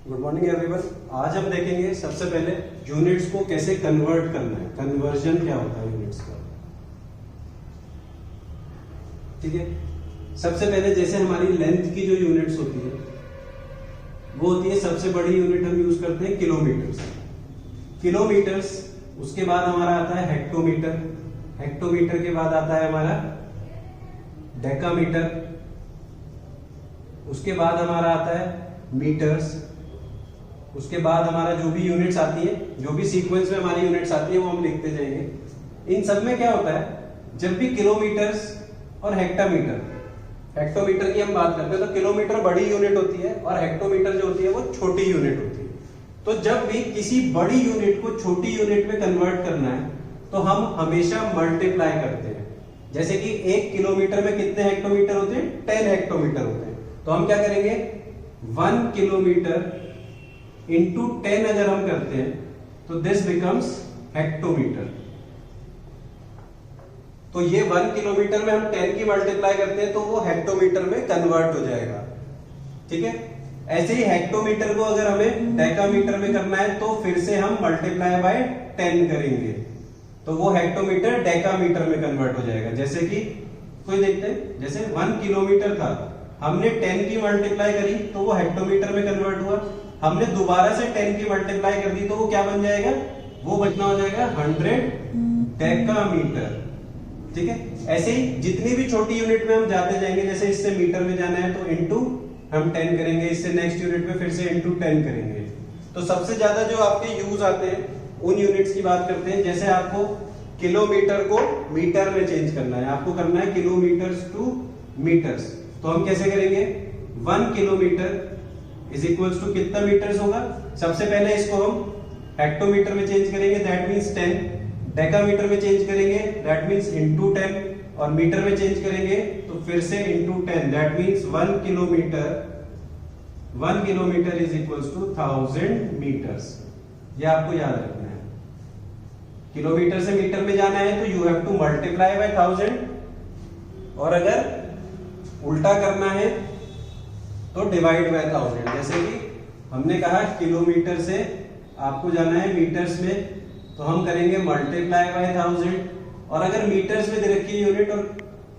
Good morning everyone. आज हम देखेंगे सबसे पहले यूनिट्स को कैसे कन्वर्ट करना है। कन्वर्जन क्या होता है यूनिट्स का। ठीक है, सबसे पहले जैसे हमारी लेंथ की जो यूनिट्स होती है वो होती है, सबसे बड़ी यूनिट हम यूज करते हैं किलोमीटर्स। उसके बाद हमारा आता है हेक्टोमीटर के बाद आता है हमारा डेकामीटर। उसके बाद हमारा आता है मीटर्स। उसके बाद हमारा जो भी यूनिट्स आती है, जो भी सीक्वेंस में हमारी यूनिट्स आती है वो हम लिखते जाएंगे। इन सब में क्या होता है, जब भी किलोमीटर्स और हेक्टोमीटर की हम बात करते हैं तो किलोमीटर बड़ी यूनिट होती है और हेक्टोमीटर जो होती है वो छोटी यूनिट होती है। तो जब भी किसी बड़ी यूनिट को छोटी यूनिट में कन्वर्ट करना है तो हम हमेशा मल्टीप्लाई करते हैं। जैसे कि 1 किलोमीटर में कितने हेक्टोमीटर होते हैं, 10 हेक्टोमीटर होते हैं। तो हम क्या करेंगे, 1 किलोमीटर इंटू 10 अगर हम करते हैं तो दिस बिकम्स हेक्टोमीटर। तो ये 1 किलोमीटर में हम 10 की मल्टीप्लाई करते हैं तो वो हेक्टोमीटर में कन्वर्ट हो जाएगा। ठीक है, ऐसे ही हेक्टोमीटर को अगर हमें डेकामीटर में करना है तो फिर से हम मल्टीप्लाई बाय 10 करेंगे तो वो हेक्टोमीटर डेकामीटर में कन्वर्ट हो जाएगा। जैसे कि कोई देखते हैं, जैसे 1 किलोमीटर था, हमने 10 की मल्टीप्लाई करी तो वो हेक्टोमीटर में कन्वर्ट हुआ। हमने दोबारा से 10 की मल्टीप्लाई कर दी तो वो क्या बन जाएगा, वो बचना हो जाएगा 100 डेकामीटर। ठीक है, ऐसे ही जितनी भी छोटी यूनिट में हम जाते जाएंगे, जैसे इससे मीटर में जाना है तो इनटू हम 10 करेंगे, इससे नेक्स्ट यूनिट में फिर से इनटू 10 करेंगे। तो सबसे ज्यादा जो आपके यूज आते हैं उन यूनिट्स की बात करते हैं। जैसे आपको किलोमीटर को मीटर में चेंज करना है, आपको करना है किलोमीटर्स टू मीटर्स, तो हम कैसे करेंगे, 1 किलोमीटर इज इक्वल्स टू कितना मीटर्स होगा। सबसे पहले इसको हम हेक्टोमीटर में चेंज करेंगे, दैट मींस 10। डेकामीटर में चेंज करेंगे, दैट मींस इनटू 10। और मीटर में चेंज करेंगे तो फिर से into 10, that means 1 kilometre is equals to 1000 metres. ये आपको याद रखना है। किलोमीटर से मीटर में जाना है तो you have to multiply by 1000, और अगर उल्टा करना है तो डिवाइड बाय 1000। जैसे कि हमने कहा किलोमीटर से आपको जाना है मीटर्स में तो हम करेंगे मल्टीप्लाई बाय 1000, और अगर मीटर्स में दे रखी यूनिट और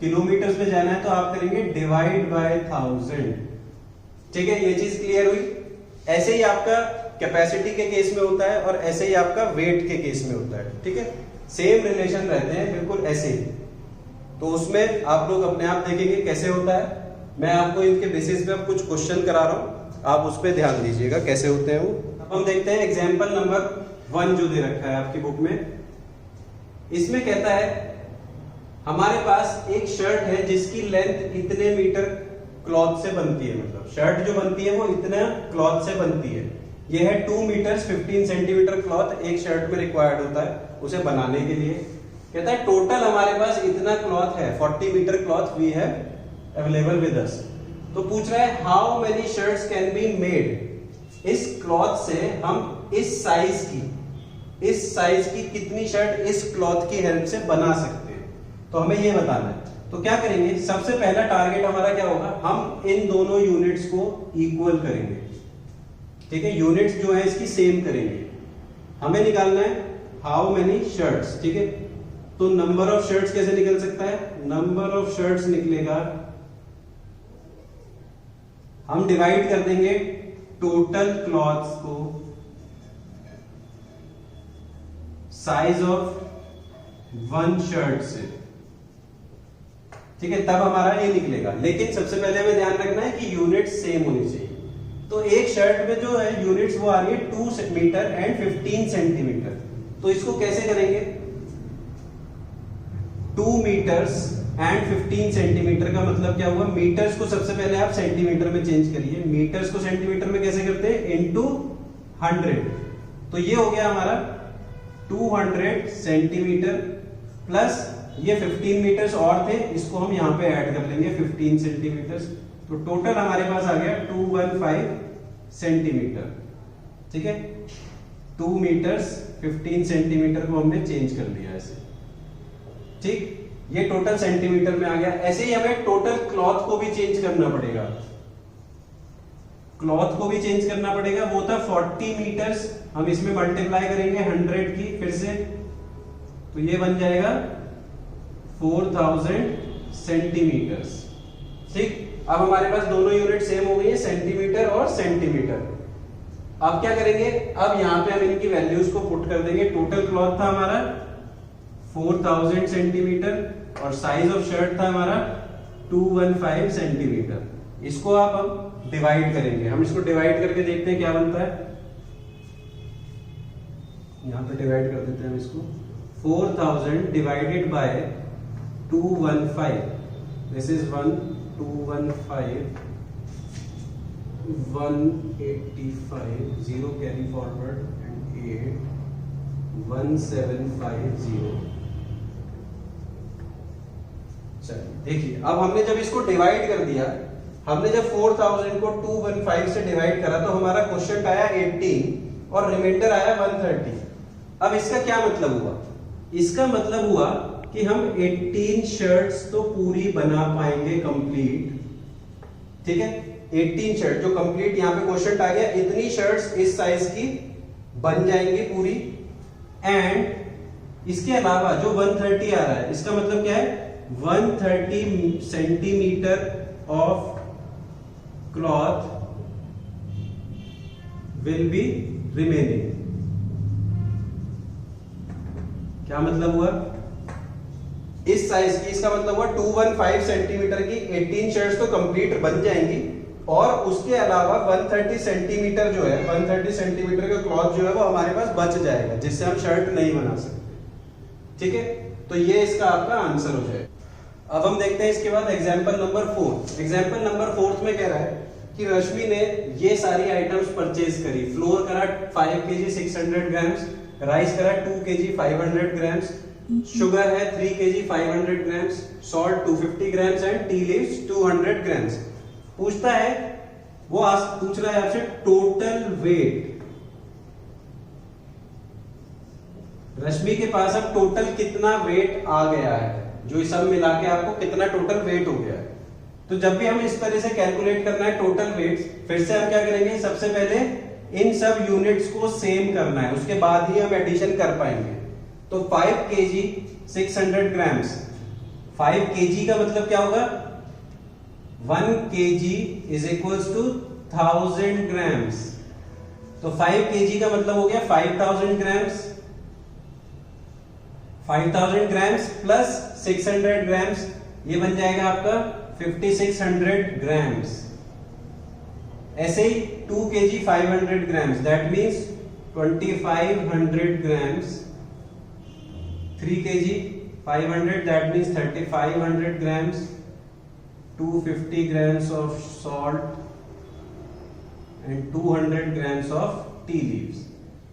किलोमीटर्स में जाना है तो आप करेंगे डिवाइड बाय 1000। ठीक है, ये चीज क्लियर हुई। ऐसे ही आपका कैपेसिटी के केस में होता है और ऐसे ही आपका वेट के केस में होता है। ठीक है, सेम रिलेशन रहते हैं बिल्कुल ऐसे ही। तो उसमें आप लोग अपने आप देखेंगे कैसे होता है। मैं आपको इनके बेसिस पे अब कुछ क्वेश्चन करा रहा हूं, आप उस पर ध्यान दीजिएगा कैसे होते हैं वो। अब हम देखते हैं एग्जाम्पल नंबर 1 जो दे रखा है आपकी बुक में। इसमें कहता है हमारे पास एक शर्ट है जिसकी लेंथ इतने मीटर क्लॉथ से बनती है, मतलब शर्ट जो बनती है वो इतना क्लॉथ से बनती है। ये है 2 मीटर 15 सेंटीमीटर क्लॉथ एक शर्ट में रिक्वायर्ड होता है उसे बनाने के लिए। कहता है टोटल हमारे पास इतना क्लॉथ है, 40 metre cloth we have available with us. तो पूछ रहा है how many shirts can be made. इस क्लॉथ से हम इस साइज की कितनी शर्ट इस क्लॉथ की हेल्प से बना सकते हैं, तो हमें ये बताना है। तो क्या करेंगे, सबसे पहला टारगेट हमारा क्या होगा, हम इन दोनों यूनिट्स को इक्वल करेंगे। ठीक है, यूनिट्स जो है इसकी सेम करेंगे। हमें निकालना है हाउ मेनी शर्ट्स। ठीक है, तो नंबर ऑफ शर्ट्स कैसे निकल सकता है, नंबर ऑफ शर्ट्स निकलेगा, हम डिवाइड कर देंगे टोटल क्लॉथ्स को साइज ऑफ 1 शर्ट से। ठीक है, तब हमारा ये निकलेगा। लेकिन सबसे पहले हमें ध्यान रखना है कि यूनिट सेम होनी चाहिए। तो एक शर्ट में जो है यूनिट्स वो आ रही है 2 मीटर एंड 15 सेंटीमीटर। तो इसको कैसे करेंगे, 2 मीटर्स एंड 15 सेंटीमीटर का मतलब क्या हुआ, मीटर्स को सबसे पहले आप सेंटीमीटर में चेंज करिए। मीटर्स को सेंटीमीटर में कैसे करते हैं, इनटू 100। तो ये हो गया हमारा 200 सेंटीमीटर प्लस ये 15 मीटर्स और थे, इसको हम यहां पे ऐड कर लेंगे 15 सेंटीमीटर। तो टोटल हमारे पास आ गया 215 सेंटीमीटर। ठीक है, 2 मीटर्स 15 सेंटीमीटर को हमने चेंज कर लिया ऐसे। ठीक, ये टोटल सेंटीमीटर में आ गया। ऐसे ही हमें टोटल क्लॉथ को भी चेंज करना पड़ेगा। क्लॉथ को भी चेंज करना पड़ेगा, वो था 40 मीटर्स, हम इसमें मल्टीप्लाई करेंगे 100 की फिर से, तो ये बन जाएगा 4000 सेंटीमीटर्स। ठीक, अब हमारे पास दोनों यूनिट सेम हो गई है, सेंटीमीटर और सेंटीमीटर। अब क्या करेंगे, अब यहाँ पे हम इनकी वैल्यूज को पुट कर देंगे। टोटल क्लॉथ था हमारा 4000 सेंटीमीटर और साइज ऑफ शर्ट था हमारा 215 सेंटीमीटर। इसको आप हम डिवाइड करेंगे, हम इसको डिवाइड करके देखते हैं क्या बनता है। यहां पे डिवाइड कर देते हैं हम इसको, 4000 divided by 215, this is 1 215 185 0 carry forward and 8 1750। चलिए देखिए, अब हमने जब इसको डिवाइड कर दिया, हमने जब 4000 को 215 से डिवाइड करा तो हमारा क्वेश्चन आया 18 और रिमाइंडर आया 130। अब इसका क्या मतलब हुआ, इसका मतलब हुआ कि हम 18 शर्ट्स तो पूरी बना पाएंगे कंप्लीट। ठीक है, 18 शर्ट जो कंप्लीट यहाँ पे क्वेश्चन आ गया, इतनी शर्ट्स इस साइज की बन जाएंगी पूरी। एंड इसके अलावा जो 130 आ रहा है, इसका मतलब क्या है, 130 centimetre of cloth will be remaining. क्या मतलब हुआ, इस साइज की, इसका मतलब हुआ 215 सेंटीमीटर की 18 शर्ट्स तो कंप्लीट बन जाएंगी और उसके अलावा 130 सेंटीमीटर जो है, 130 सेंटीमीटर का क्लॉथ जो है वो हमारे पास बच जाएगा, जिससे हम शर्ट नहीं बना सकते। ठीक है, तो ये इसका आपका आंसर हो जाएगा। अब हम देखते हैं इसके बाद एग्जांपल नंबर 4। एग्जांपल नंबर 4 में कह रहा है कि रश्मि ने ये सारी आइटम्स परचेज करी। फ्लोर करा 5 kg 600 ग्राम्स, राइस करा 2 kg 500 ग्राम्स, शुगर है 3 kg 500 grams, salt 250 grams and tea leaves 200 grams. पूछता है, वो पूछ रहा है आपसे टोटल वेट। रश्मि के पास अब टोटल कितना वेट आ गया है, जो सब मिला के आपको कितना टोटल वेट हो गया है। तो जब भी हम इस तरह से कैलकुलेट करना है टोटल वेट, फिर से हम क्या करेंगे, सबसे पहले इन सब यूनिट्स को सेम करना है, उसके बाद ही हम एडिशन कर पाएंगे। तो 5 kg 600 ग्राम्स, 5 kg का मतलब क्या होगा, 1 kg is equals to 1000 grams. तो 5 kg का मतलब हो गया 5000 ग्राम्स, 5000 ग्राम्स प्लस 600 ग्राम्स, ये बन जाएगा आपका 5600 ग्राम्स। ऐसे ही 2 kg 500 grams, that means 2500 grams, 3 kg 500 that means 3500 grams, 250 grams of salt and 200 grams of tea leaves।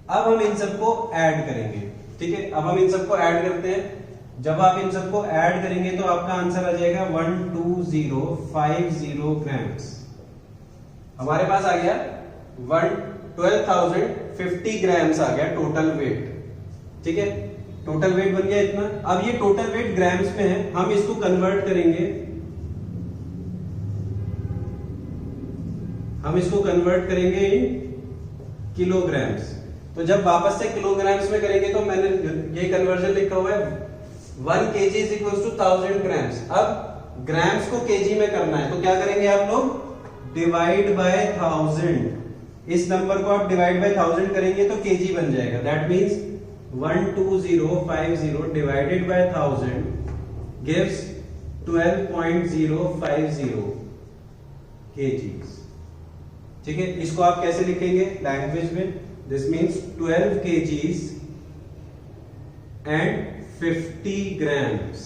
अब हम इन सबको ऐड करेंगे। ठीक है, अब हम इन सबको ऐड करते हैं। जब आप इन सबको ऐड करेंगे तो आपका आंसर आ जाएगा 12050 ग्राम्स। हमारे पास आ गया 12050 ग्राम्स आ गया टोटल वेट। ठीक है, टोटल वेट बन गया इतना। अब ये टोटल वेट ग्राम्स में है, हम इसको कन्वर्ट करेंगे, हम इसको कन्वर्ट करेंगे इन किलोग्राम्स। तो जब वापस से किलोग्राम्स में करेंगे तो मैंने ये कन्वर्जन लिखा हुआ है 1 kg is equal to 1000 grams. अब ग्राम्स को केजी में करना है तो क्या करेंगे आप लोग, डिवाइड बाय 1000। इस नंबर को आप डिवाइड बाय 1000 करेंगे तो केजी बन जाएगा। That means 12050 divided by 1000 gives 12.050 kgs। ठीक है, इसको आप कैसे लिखेंगे लैंग्वेज में, this means 12 kgs and 50 grams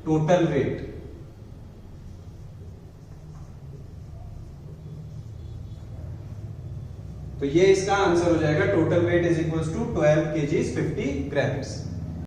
total weight. तो ये इसका आंसर हो जाएगा, total weight is equals to 12 kgs 50 grams।